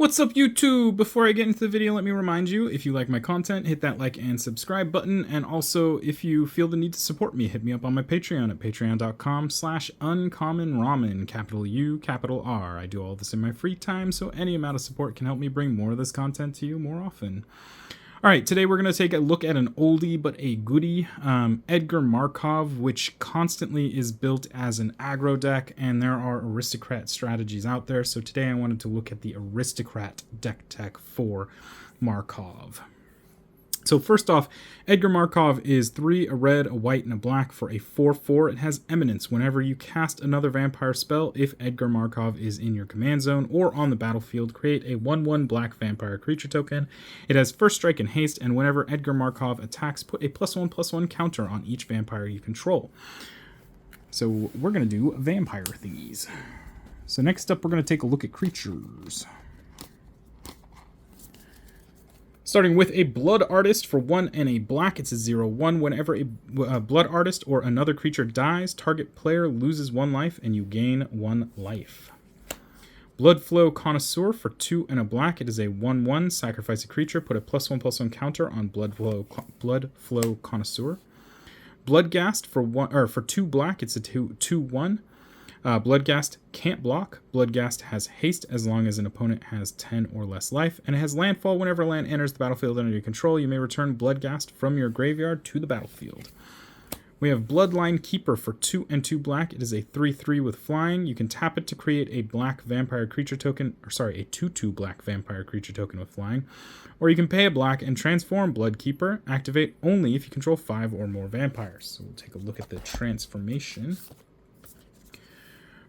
What's up, YouTube? Before I get into the video, let me remind you, if you like my content, hit that like and subscribe button, and also, if you feel the need to support me, hit me up on my Patreon at patreon.com/uncommonramen, capital U, capital R. I do all this in my free time, so any amount of support can help me bring more of this content to you more often. Alright, today we're going to take a look at an oldie but a goodie, Edgar Markov, which constantly is built as an aggro deck, and there are Aristocrat strategies out there, so today I wanted to look at the Aristocrat deck tech for Markov. So first off, Edgar Markov is 3, a red, a white, and a black for a 4/4. It has Eminence. Whenever you cast another vampire spell, if Edgar Markov is in your command zone or on the battlefield, create a 1/1 black vampire creature token. It has First Strike and Haste, and whenever Edgar Markov attacks, put a +1/+1 counter on each vampire you control. So we're going to do vampire thingies. So next up, we're going to take a look at creatures. Starting with a Blood Artist for 1 and a black, it's a 0/1. Whenever a Blood Artist or another creature dies, target player loses 1 life and you gain 1 life. Bloodflow Connoisseur for 2 and a black, it is a 1/1. Sacrifice a creature, put a +1/+1 counter on Bloodflow Connoisseur. Bloodghast for 2 black, it's a 2/2/1. Bloodghast can't block. Bloodghast has haste as long as an opponent has 10 or less life, and it has landfall. Whenever land enters the battlefield under your control, you may return Bloodghast from your graveyard to the battlefield. We have Bloodline Keeper for 2 and 2 black. It is a 3/3 with flying. You can tap it to create a black vampire creature token, a 2/2 black vampire creature token with flying, or you can pay a black and transform Bloodkeeper. Activate only if you control 5 or more vampires. So we'll take a look at the transformation,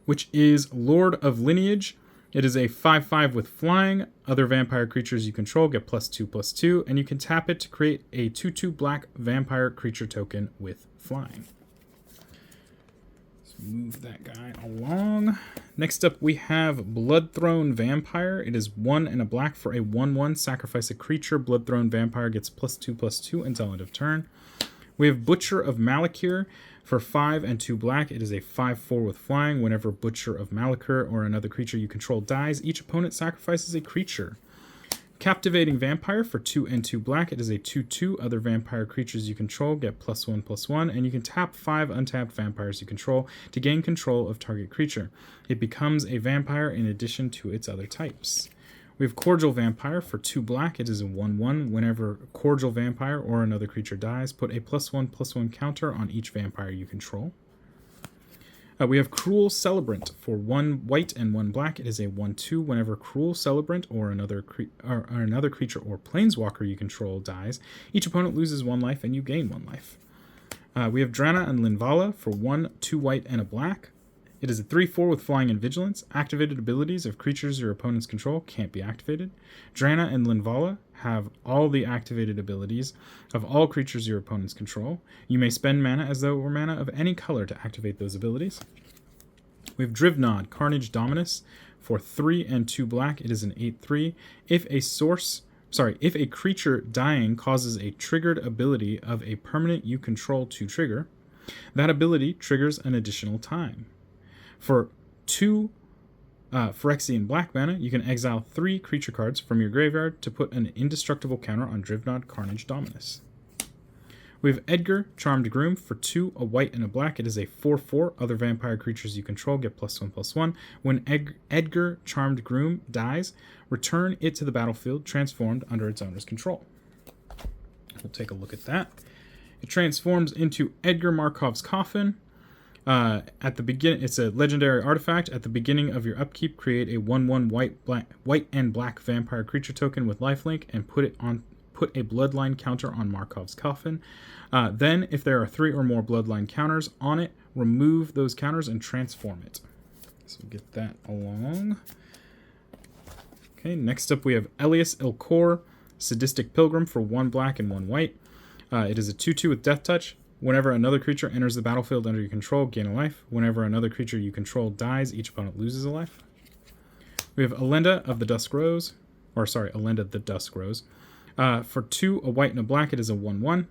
which is Lord of Lineage. It is a 5/5 with flying. Other vampire creatures you control get +2/+2, and you can tap it to create a 2/2 black vampire creature token with flying. Let's move that guy along. Next up, we have Bloodthrone Vampire. It is 1 and a black for a 1/1. Sacrifice a creature. Bloodthrone Vampire gets +2/+2 until end of turn. We have Butcher of Malakir for 5 and 2 black. It is a 5/4 with flying. Whenever Butcher of Malakir or another creature you control dies, each opponent sacrifices a creature. Captivating Vampire for 2 and 2 black. It is a 2/2. Other vampire creatures you control get +1/+1, and you can tap 5 untapped vampires you control to gain control of target creature. It becomes a vampire in addition to its other types. We have Cordial Vampire for 2 black. It is a 1/1. Whenever Cordial Vampire or another creature dies, put a +1/+1 counter on each vampire you control. We have Cruel Celebrant for 1 white and 1 black. It is a 1/2. Whenever Cruel Celebrant or another creature or planeswalker you control dies, each opponent loses 1 life and you gain 1 life. We have Drana and Linvala for 1, 2 white, and a black. It is a 3/4 with flying and vigilance. Activated abilities of creatures your opponents control can't be activated. Drana and Linvala have all the activated abilities of all creatures your opponents control. You may spend mana as though it were mana of any color to activate those abilities. We have Drivnod, Carnage Dominus for 3 and 2 black. It is an 8/3. If a creature dying causes a triggered ability of a permanent you control to trigger, that ability triggers an additional time. For 2 Phyrexian black mana, you can exile 3 creature cards from your graveyard to put an indestructible counter on Drivnod Carnage Dominus. We have Edgar, Charmed Groom for 2, a white, and a black. It is a 4/4. Other vampire creatures you control get +1/+1. When Edgar, Charmed Groom dies, return it to the battlefield transformed under its owner's control. We'll take a look at that. It transforms into Edgar Markov's Coffin. At the beginning, it's a legendary artifact. At the beginning of your upkeep, create a 1/1 white and black vampire creature token with lifelink and put a bloodline counter on Markov's Coffin. Then, if there are 3 or more bloodline counters on it, remove those counters and transform it. So get that along. Okay, next up we have Elias Ilkor, Sadistic Pilgrim for 1 black and 1 white. It is a 2/2 with Death Touch. Whenever another creature enters the battlefield under your control, gain a life. Whenever another creature you control dies, each opponent loses a life. We have Elenda the Dusk Rose. For 2, a white and a black, it is a 1/1.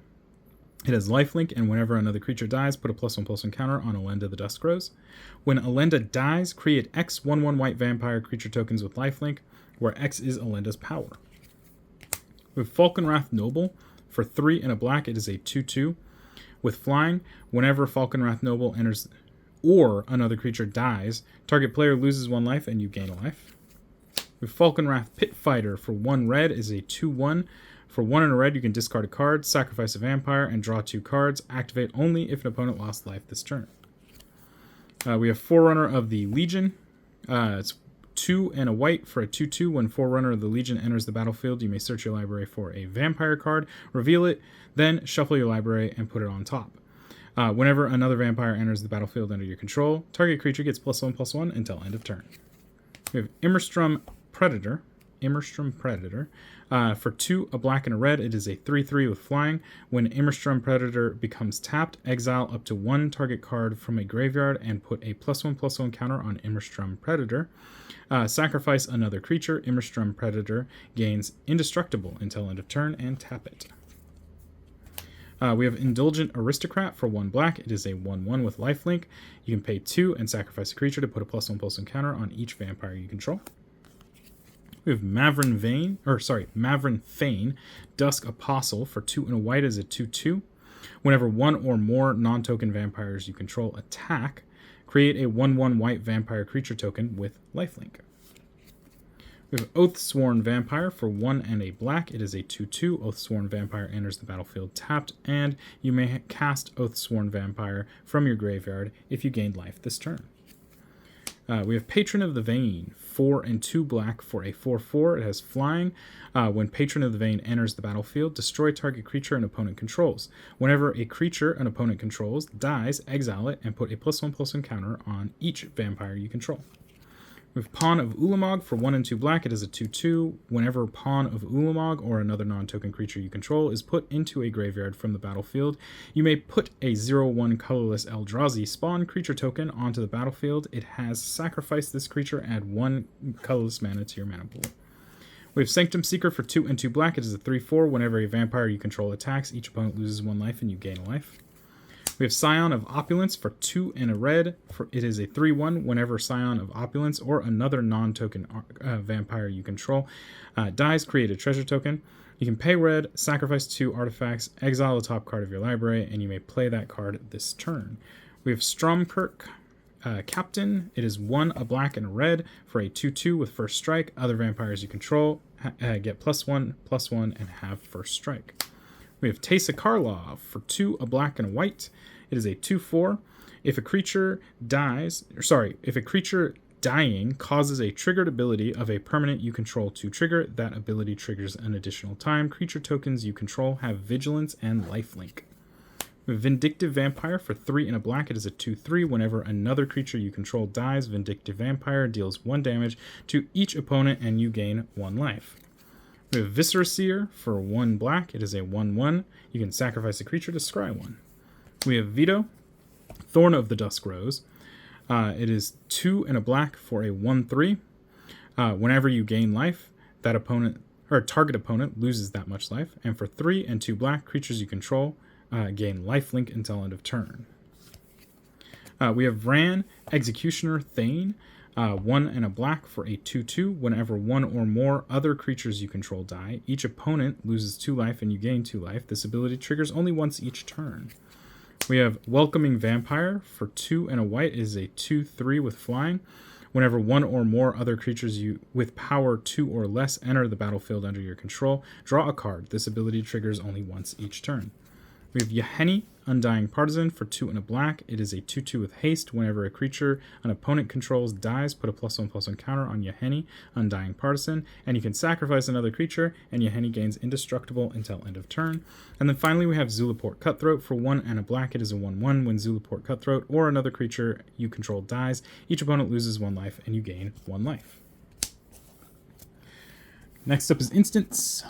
It has lifelink, and whenever another creature dies, put a +1/+1 counter on Elenda the Duskgrows. When Elenda dies, create X 1/1 white vampire creature tokens with lifelink, where X is Elenda's power. With Falkenrath Noble, for 3 and a black, it is a 2/2. With flying, whenever Falkenrath Noble enters or another creature dies, target player loses 1 life and you gain a life. With Falkenrath Pitfighter, for 1 red, is a 2/1. For 1 and a red, you can discard a card, sacrifice a vampire, and draw 2 cards. Activate only if an opponent lost life this turn. We have Forerunner of the Legion. It's 2 and a white for a 2/2. When Forerunner of the Legion enters the battlefield, you may search your library for a vampire card, reveal it, then shuffle your library and put it on top. Whenever another vampire enters the battlefield under your control, target creature gets +1/+1 until end of turn. We have Immerstrom Predator. For 2, a black and a red, it is a 3/3 with flying. When Immerstrom Predator becomes tapped, exile up to 1 target card from a graveyard and put a +1/+1 counter on Immerstrom Predator. Sacrifice another creature. Immerstrom Predator gains indestructible until end of turn and tap it. We have Indulgent Aristocrat for 1 black. It is a 1/1 with lifelink. You can pay 2 and sacrifice a creature to put a +1/+1 counter on each vampire you control. We have Mavren Fane, Dusk Apostle, for 2 and a white is a 2/2. Whenever 1 or more non-token vampires you control attack, create a 1/1 white vampire creature token with lifelink. We have Oathsworn Vampire for 1 and a black. It is a 2/2. Oathsworn Vampire enters the battlefield tapped, and you may cast Oathsworn Vampire from your graveyard if you gained life this turn. We have Patron of the Vein, 4 and 2 black for a 4/4. It has flying. When Patron of the Vein enters the battlefield, destroy target creature an opponent controls. Whenever a creature an opponent controls dies, exile it and put a +1/+1 counter on each vampire you control. We have Pawn of Ulamog for 1 and 2 black. It is a 2/2. Whenever Pawn of Ulamog or another non-token creature you control is put into a graveyard from the battlefield, you may put a 0/1 colorless Eldrazi spawn creature token onto the battlefield. It has sacrificed this creature, add 1 colorless mana to your mana pool. We have Sanctum Seeker for 2 and 2 black. It is a 3/4. Whenever a vampire you control attacks, each opponent loses 1 life and you gain a life. We have Scion of Opulence for 2 and a red. It is a 3/1. Whenever Scion of Opulence or another non-token vampire you control dies, create a treasure token. You can pay red, sacrifice 2 artifacts, exile the top card of your library, and you may play that card this turn. We have Stromkirk Captain. It is 1, a black and a red for a 2/2 with first strike. Other vampires you control get +1/+1 and have first strike. We have Teysa Karlov for 2, a black and a white. It is a 2/4. If a creature dying causes a triggered ability of a permanent you control to trigger, that ability triggers an additional time. Creature tokens you control have vigilance and lifelink. We have Vindictive Vampire for 3 and a black. It is a 2/3. Whenever another creature you control dies, Vindictive Vampire deals 1 damage to each opponent and you gain 1 life. We have Viscera Seer for 1 black. It is a 1/1. You can sacrifice a creature to scry 1. We have Vito, Thorn of the Duskgrows. It is 2 and a black for a 1/3. Whenever you gain life, that opponent or target opponent loses that much life. And for 3 and 2 black, creatures you control gain lifelink until end of turn. We have Vran, Executioner Thane. 1 and a black for a 2/2. Whenever 1 or more other creatures you control die, each opponent loses 2 life and you gain 2 life. This ability triggers only once each turn. We have Welcoming Vampire for 2 and a white. It is a 2/3 with flying. Whenever 1 or more other creatures with power 2 or less enter the battlefield under your control, draw a card. This ability triggers only once each turn. We have Yahenni, Undying Partisan for 2 and a black. It is a 2/2 with haste. Whenever a creature an opponent controls dies, put a +1/+1 counter on Yahenni, Undying Partisan, and you can sacrifice another creature, and Yahenni gains indestructible until end of turn. And then finally we have Zulaport Cutthroat for 1 and a black. It is a 1/1. When Zulaport Cutthroat or another creature you control dies, each opponent loses 1 life and you gain 1 life. Next up is instants.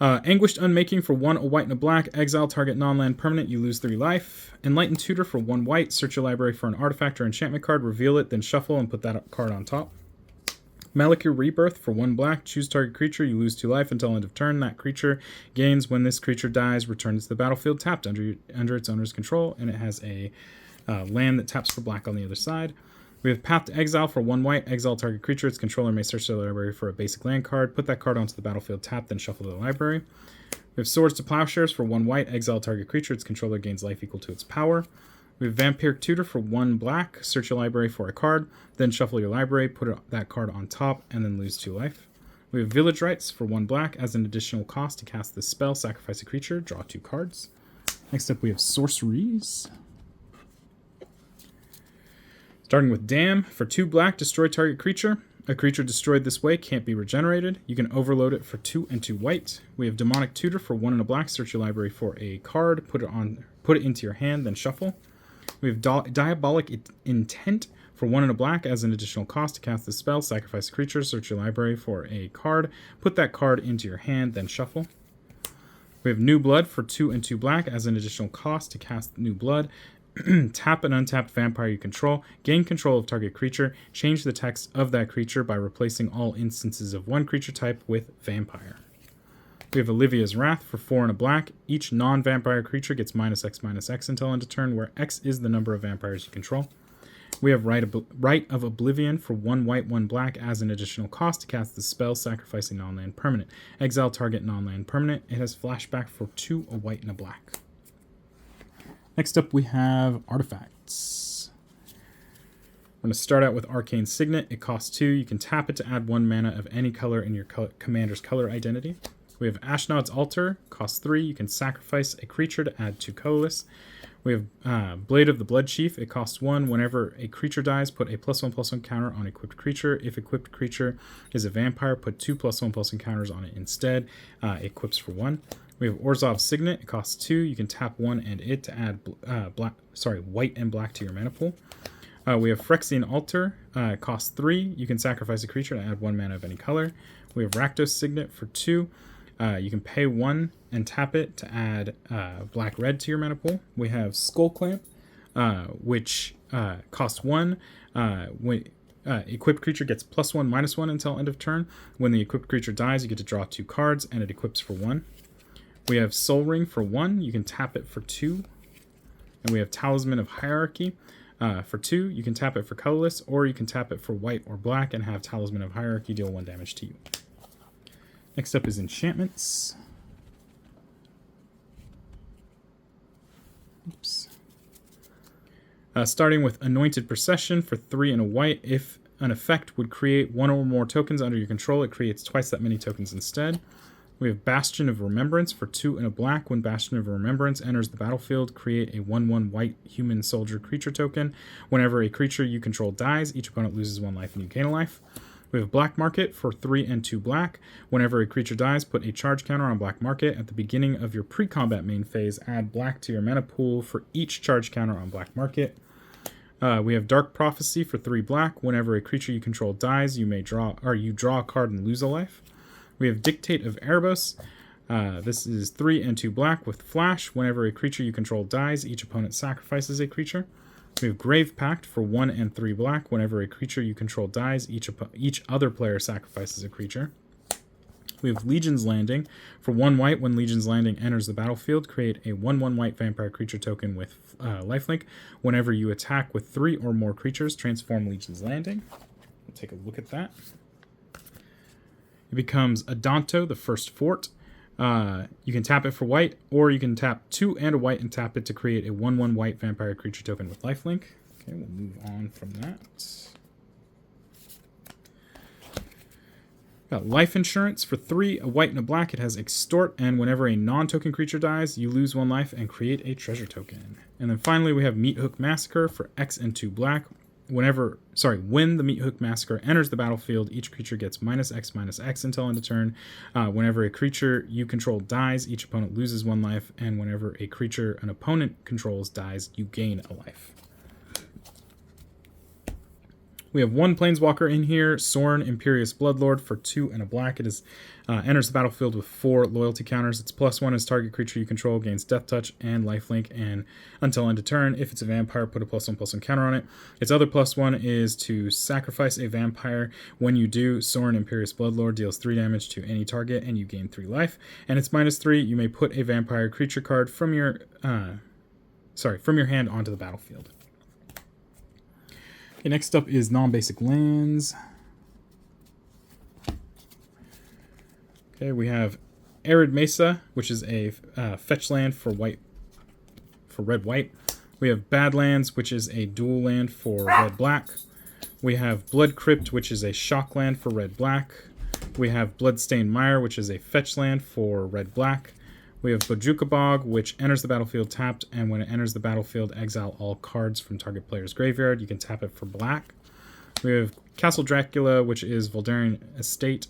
Anguished Unmaking for 1, a white and a black. Exile target non-land permanent. You lose 3 life. Enlightened Tutor for 1 white. Search your library for an artifact or enchantment card. Reveal it, then shuffle and put that card on top. Malakir Rebirth for 1 black. Choose target creature. You lose 2 life until end of turn. That creature gains when this creature dies. Returns to the battlefield tapped under its owner's control, and it has a land that taps for black on the other side. We have Path to Exile for 1 white. Exile target creature. Its controller may search their library for a basic land card. Put that card onto the battlefield tapped, then shuffle the library. We have Swords to Plowshares for 1 white. Exile target creature. Its controller gains life equal to its power. We have Vampiric Tutor for 1 black. Search your library for a card, then shuffle your library, put that card on top, and then lose 2 life. We have Village Rites for 1 black. As an additional cost to cast this spell, sacrifice a creature, draw 2 cards. Next up we have Sorceries. Starting with Dam, for 2 black, destroy target creature. A creature destroyed this way can't be regenerated. You can overload it for 2 and 2 white. We have Demonic Tutor for 1 and a black. Search your library for a card, put it into your hand, then shuffle. We have Diabolic Intent for 1 and a black. As an additional cost to cast this spell, sacrifice a creature, search your library for a card, put that card into your hand, then shuffle. We have New Blood for 2 and 2 black. As an additional cost to cast New Blood, tap an untapped vampire you control, gain control of target creature, change the text of that creature by replacing all instances of one creature type with vampire. We have Olivia's Wrath for 4 and a black. Each non-vampire creature gets -X/-X until end of turn, where X is the number of vampires you control. We have Rite of Oblivion for 1 white, 1 black. As an additional cost to cast the spell, sacrifice a non-land permanent. Exile target non-land permanent. It has flashback for 2, a white, and a black. Next up, we have Artifacts. We're going to start out with Arcane Signet. It costs 2. You can tap it to add 1 mana of any color in your commander's color identity. We have Ashnod's Altar, costs 3. You can sacrifice a creature to add 2 colorless. We have Blade of the Blood Chief. It costs 1. Whenever a creature dies, put a +1/+1 counter on equipped creature. If equipped creature is a vampire, put 2 +1/+1 counters on it instead. Equips for 1. We have Orzhov's Signet. It costs 2. You can tap 1 and it to add white and black to your mana pool. We have Phyrexian Altar. It costs 3. You can sacrifice a creature to add 1 mana of any color. We have Rakdos Signet for 2. You can pay 1 and tap it to add black-red to your mana pool. We have Skull Clamp, which costs 1. When equipped creature gets +1/-1 until end of turn. When the equipped creature dies, you get to draw 2 cards, and it equips for 1. We have Soul Ring for 1. You can tap it for 2. And we have Talisman of Hierarchy for 2. You can tap it for colorless, or you can tap it for white or black and have Talisman of Hierarchy deal 1 damage to you. Next up is Enchantments. Oops. Starting with Anointed Procession for 3 and a white. If an effect would create 1 or more tokens under your control, it creates twice that many tokens instead. We have Bastion of Remembrance for 2 and a black. When Bastion of Remembrance enters the battlefield, create a 1/1 white human soldier creature token. Whenever a creature you control dies, each opponent loses 1 life and you gain a life. We have Black Market for 3 and 2 black. Whenever a creature dies, put a charge counter on Black Market. At the beginning of your pre-combat main phase, add black to your mana pool for each charge counter on Black Market. We have Dark Prophecy for 3 black. Whenever a creature you control dies, you draw a card and lose a life. We have Dictate of Erebos. This is 3 and 2 black with flash. Whenever a creature you control dies, each opponent sacrifices a creature. We have Grave Pact for 1 and 3 black. Whenever a creature you control dies, each other player sacrifices a creature. We have Legion's Landing for 1 white. When Legion's Landing enters the battlefield, create a 1/1 white vampire creature token with lifelink. Whenever you attack with 3 or more creatures, transform Legion's Landing. We'll take a look at that. It becomes Adanto, the First Fort. You can tap it for white, or you can tap 2 and a white and tap it to create a 1/1 white vampire creature token with lifelink. Okay, we'll move on from that. Got Life Insurance for 3, a white and a black. It has Extort, and whenever a non-token creature dies, you lose 1 life and create a treasure token. And then finally, we have Meat Hook Massacre for X and 2 black. When the Meat Hook Massacre enters the battlefield, each creature gets -X/-X until end of turn. Whenever a creature you control dies, each opponent loses 1 life, and whenever a creature an opponent controls dies, you gain a life. We have one planeswalker in here, Sorin, Imperious Bloodlord, for 2 and a black. It is enters the battlefield with 4 loyalty counters. Its +1 as target creature you control gains Death Touch and Lifelink, and until end of turn, if it's a vampire, put a +1/+1 counter on it. Its other +1 is to sacrifice a vampire. When you do, Sorin, Imperious Bloodlord deals 3 damage to any target, and you gain 3 life. And it's -3. You may put a vampire creature card from your hand onto the battlefield. Okay, next up is non-basic lands. Okay, we have Arid Mesa, which is a fetch land for red-white. We have Badlands, which is a dual land for red-black. We have Blood Crypt, which is a shock land for red-black. We have Bloodstained Mire, which is a fetch land for red-black. We have Bojuka Bog, which enters the battlefield tapped, and when it enters the battlefield, exile all cards from target player's graveyard. You can tap it for black. We have Castle Dracula, which is Voldaren Estate.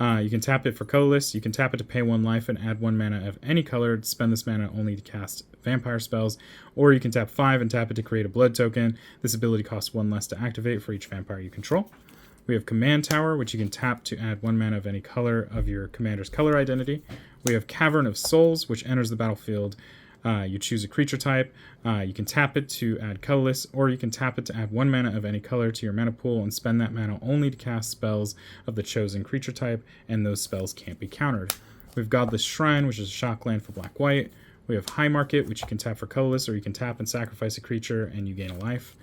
You can tap it for colorless. You can tap it to pay 1 life and add 1 mana of any color. Spend this mana only to cast vampire spells. Or you can tap 5 and tap it to create a blood token. This ability costs 1 less to activate for each vampire you control. We have Command Tower, which you can tap to add 1 mana of any color of your commander's color identity. We have Cavern of Souls, which enters the battlefield. You choose a creature type. You can tap it to add colorless, or you can tap it to add 1 mana of any color to your mana pool and spend that mana only to cast spells of the chosen creature type, and those spells can't be countered. We have Godless Shrine, which is a shock land for black-white. We have High Market, which you can tap for colorless, or you can tap and sacrifice a creature and you gain a life.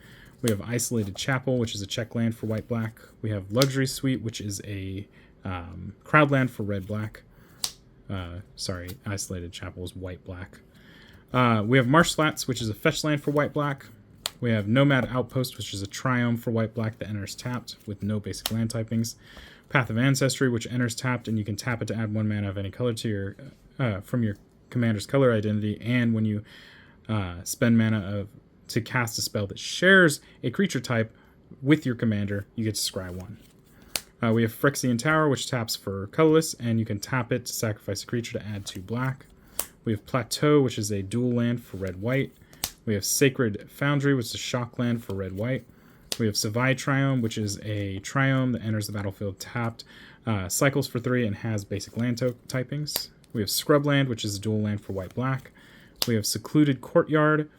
We have Isolated Chapel, which is a check land for white-black. We have Luxury Suite, which is a crowd land for red-black. Isolated Chapel is white-black. We have Marsh Flats, which is a fetch land for white-black. We have Nomad Outpost, which is a triumph for white-black that enters tapped with no basic land typings. Path of Ancestry, which enters tapped, and you can tap it to add 1 mana of any color to your from your commander's color identity. And when you spend mana to cast a spell that shares a creature type with your commander, you get to scry 1. We have Phyrexian Tower, which taps for colorless, and you can tap it to sacrifice a creature to add 2 black. We have Plateau, which is a dual land for red-white. We have Sacred Foundry, which is a shock land for red-white. We have Savai Triome, which is a Triome that enters the battlefield tapped, cycles for 3, and has basic land typings. We have Scrubland, which is a dual land for white-black. We have Secluded Courtyard,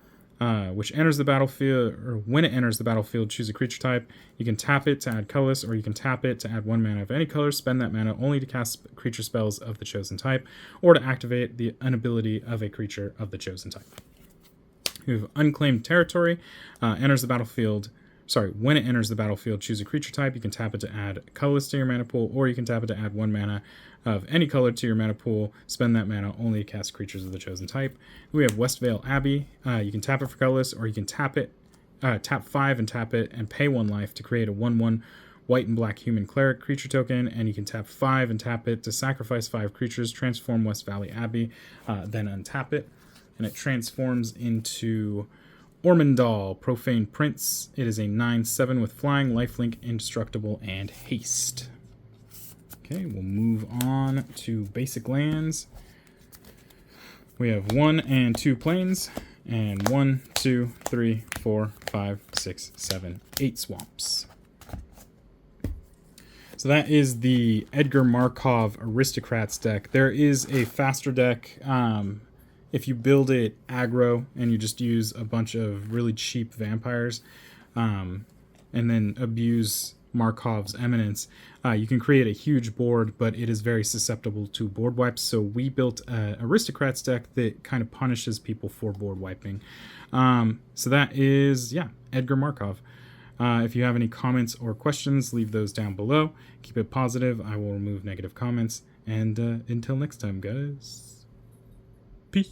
which enters the battlefield, or when it enters the battlefield, choose a creature type. You can tap it to add colorless, or you can tap it to add 1 mana of any color, spend that mana only to cast creature spells of the chosen type, or to activate an ability of a creature of the chosen type. We have Unclaimed Territory, enters the battlefield. When it enters the battlefield, choose a creature type. You can tap it to add colorless to your mana pool, or you can tap it to add 1 mana of any color to your mana pool. Spend that mana only to cast creatures of the chosen type. We have Westvale Abbey. You can tap it for colorless, or you can tap 5 and tap it and pay 1 life to create a 1/1 white and black human cleric creature token, and you can tap 5 and tap it to sacrifice 5 creatures, transform West Valley Abbey, then untap it, and it transforms into Ormondal, Profane Prince. It is a 9/7 with flying, lifelink, indestructible, and haste. Okay, we'll move on to basic lands. We have 1 and 2 plains, and 1, 2, 3, 4, 5, 6, 7, 8 swamps. So that is the Edgar Markov Aristocrats deck. There is a faster deck. If you build it aggro and you just use a bunch of really cheap vampires and then abuse Markov's Eminence, you can create a huge board, but it is very susceptible to board wipes. So we built an Aristocrats deck that kind of punishes people for board wiping. So that is, Edgar Markov. If you have any comments or questions, leave those down below. Keep it positive. I will remove negative comments. And until next time, guys. Peace.